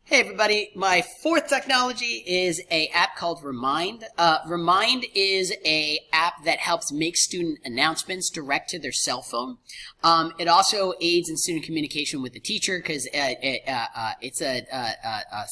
Hey everybody, my fourth technology is a app called Remind. Remind is a app that helps make student announcements direct to their cell phone. It also aids in student communication with the teacher because it's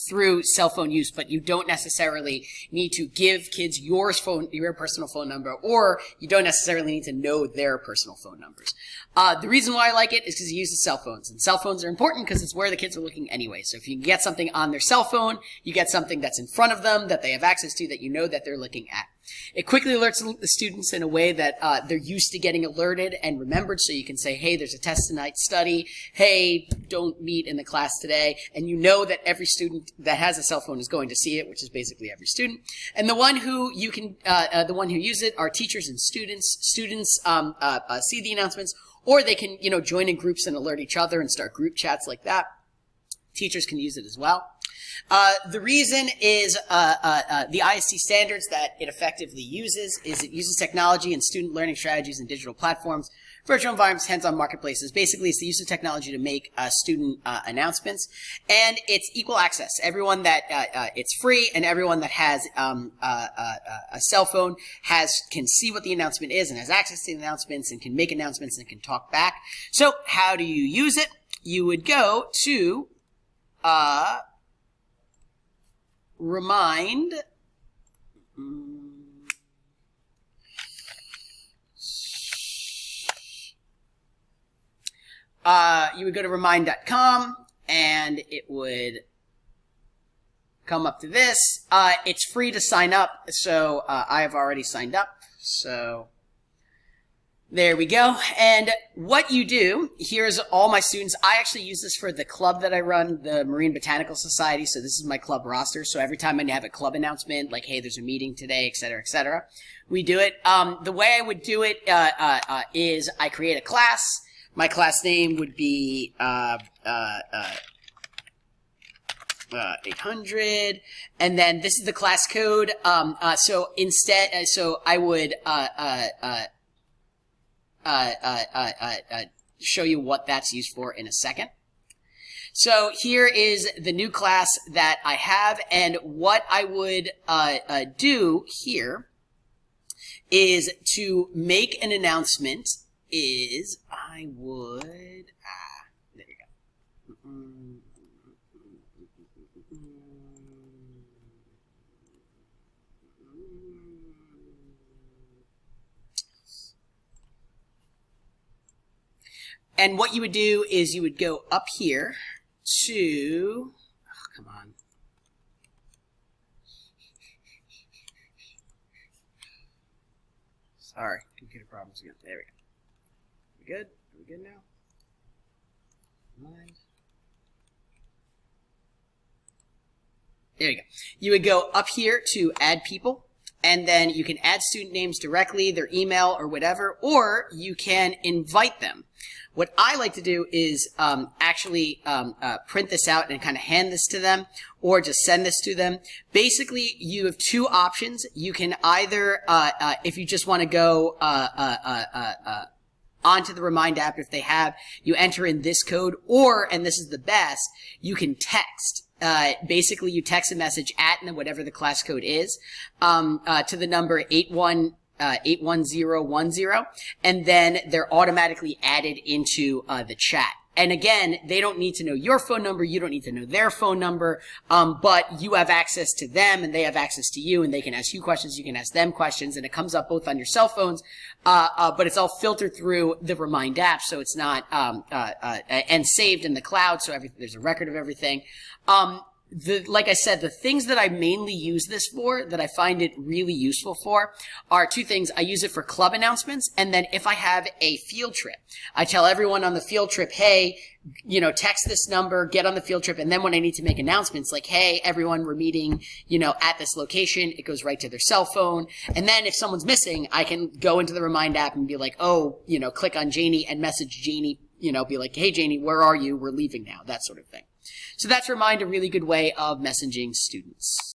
through cell phone use, but you don't necessarily need to give kids your personal phone number, or you don't necessarily need to know their personal phone numbers. The reason why I like it is because it uses cell phones, and cell phones are important because it's where the kids are looking anyway. So if you can get something on their cell phone, you get something that's in front of them that they have access to that you know that they're looking at. It quickly alerts the students in a way that they're used to getting alerted and remembered, so you can say, hey, there's a test tonight, study, hey, don't meet in the class today, and you know that every student that has a cell phone is going to see it, which is basically every student. And the one who use it are teachers and students. Students see the announcements, or they can, join in groups and alert each other and start group chats like that. Teachers can use it as well. The reason is the IST standards that it effectively uses is it uses technology and student learning strategies and digital platforms, virtual environments, hands-on marketplaces. Basically, it's the use of technology to make student announcements, and it's equal access. Everyone that it's free, and everyone that has a cell phone can see what the announcement is and has access to the announcements and can make announcements and can talk back. So, how do you use it? You would go to Remind. You would go to remind.com and it would come up to this. It's free to sign up, so I have already signed up. So there we go. And what you do, here's all my students. I actually use this for the club that I run, the Marine Botanical Society. So this is my club roster. So every time I have a club announcement, like, hey, there's a meeting today, et cetera, we do it. The way I would do it is I create a class. My class name would be 800, and then this is the class code. So I would show you what that's used for in a second. So here is the new class that I have, and what I would do here is to make an announcement is I would, there you go. And what you would do is you would go up here to, oh, come on. Sorry, computer problems again. There we go. We good? Are we good now? Mind. There you go. You would go up here to add people, and then you can add student names directly, their email or whatever, or you can invite them. What I like to do is actually print this out and kind of hand this to them, or just send this to them. Basically, you have two options. You can either, if you just want to go onto the Remind app, if they have, you enter in this code, or, and this is the best, you can text. Basically, you text a message at whatever the class code is to the number 81010, and then they're automatically added into the chat. And again, they don't need to know your phone number, you don't need to know their phone number, but you have access to them and they have access to you, and they can ask you questions, you can ask them questions, and it comes up both on your cell phones, but it's all filtered through the Remind app, so it's not, and saved in the cloud, so there's a record of everything. Like I said, the things that I mainly use this for, that I find it really useful for, are two things. I use it for club announcements, and then if I have a field trip, I tell everyone on the field trip, hey, text this number, get on the field trip, and then when I need to make announcements, like, hey, everyone, we're meeting, at this location, it goes right to their cell phone, and then if someone's missing, I can go into the Remind app and be like, oh, click on Janie and message Janie, be like, hey, Janie, where are you? We're leaving now, that sort of thing. So that's Remind, a really good way of messaging students.